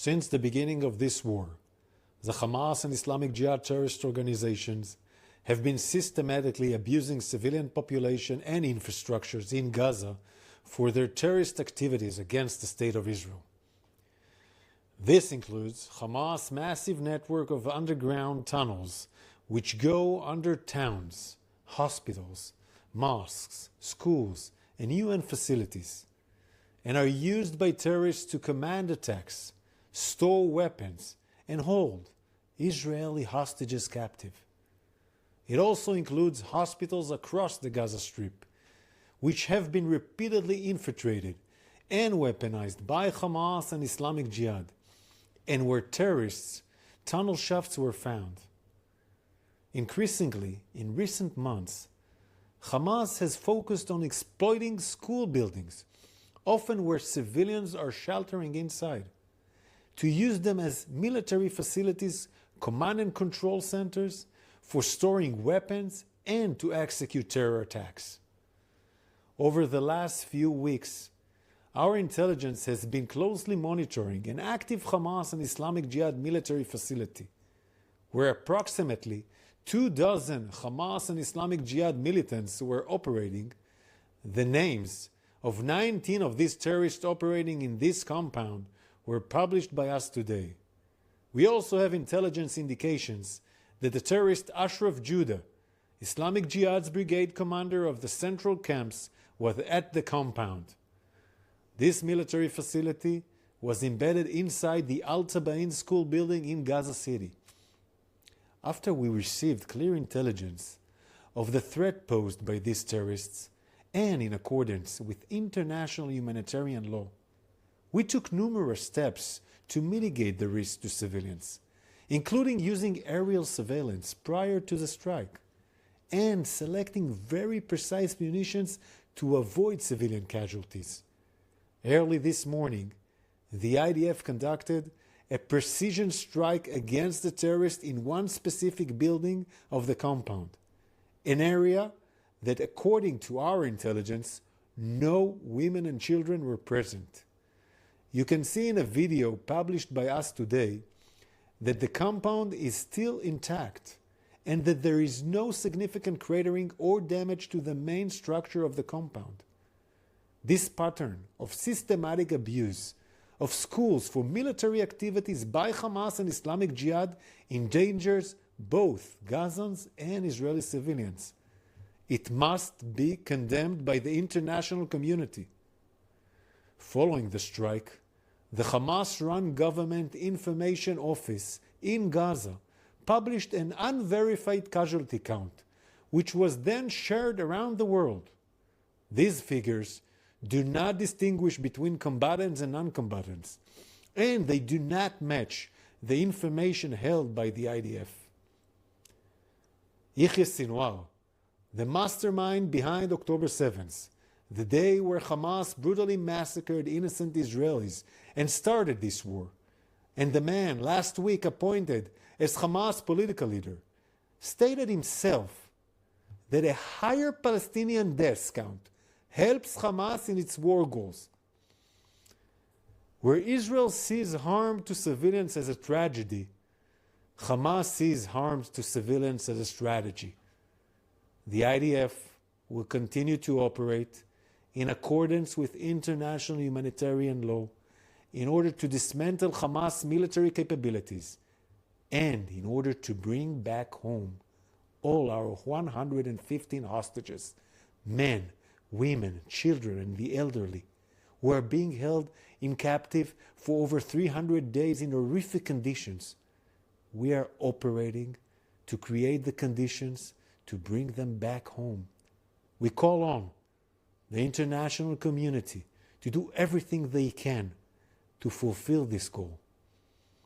Since the beginning of this war, the Hamas and Islamic Jihad terrorist organizations have been systematically abusing civilian population and infrastructures in Gaza for their terrorist activities against the State of Israel. This includes Hamas' massive network of underground tunnels which go under towns, hospitals, mosques, schools, and UN facilities, and are used by terrorists to command attacks, store weapons, and hold Israeli hostages captive. It also includes hospitals across the Gaza Strip, which have been repeatedly infiltrated and weaponized by Hamas and Islamic Jihad, and where terrorists' tunnel shafts were found. Increasingly, in recent months, Hamas has focused on exploiting school buildings, often where civilians are sheltering inside, to use them as military facilities, command and control centers, for storing weapons and to execute terror attacks. Over the last few weeks, our intelligence has been closely monitoring an active Hamas and Islamic Jihad military facility, where approximately 24 Hamas and Islamic Jihad militants were operating. The names of 19 of these terrorists operating in this compound were published by us today. We also have intelligence indications that the terrorist Ashraf Judah, Islamic Jihad's brigade commander of the central camps, was at the compound. This military facility was embedded inside the Al-Taba'een school building in Gaza City. After we received clear intelligence of the threat posed by these terrorists, and in accordance with international humanitarian law, we took numerous steps to mitigate the risk to civilians, including using aerial surveillance prior to the strike, and selecting very precise munitions to avoid civilian casualties. Early this morning, the IDF conducted a precision strike against the terrorists in one specific building of the compound, an area that, according to our intelligence, no women and children were present. You can see in a video published by us today that the compound is still intact and that there is no significant cratering or damage to the main structure of the compound. This pattern of systematic abuse of schools for military activities by Hamas and Islamic Jihad endangers both Gazans and Israeli civilians. It must be condemned by the international community. Following the strike, the Hamas-run Government Information Office in Gaza published an unverified casualty count, which was then shared around the world. These figures do not distinguish between combatants and non-combatants, and they do not match the information held by the IDF. Yihya Sinwar, the mastermind behind October 7th, the day where Hamas brutally massacred innocent Israelis and started this war, and the man last week appointed as Hamas political leader, stated himself that a higher Palestinian death count helps Hamas in its war goals. Where Israel sees harm to civilians as a tragedy, Hamas sees harm to civilians as a strategy. The IDF will continue to operate in accordance with international humanitarian law in order to dismantle Hamas military capabilities and in order to bring back home all our 115 hostages, men, women, children, and the elderly, who are being held in captive for over 300 days in horrific conditions. We are operating to create the conditions to bring them back home. We call on the international community to do everything they can to fulfill this goal.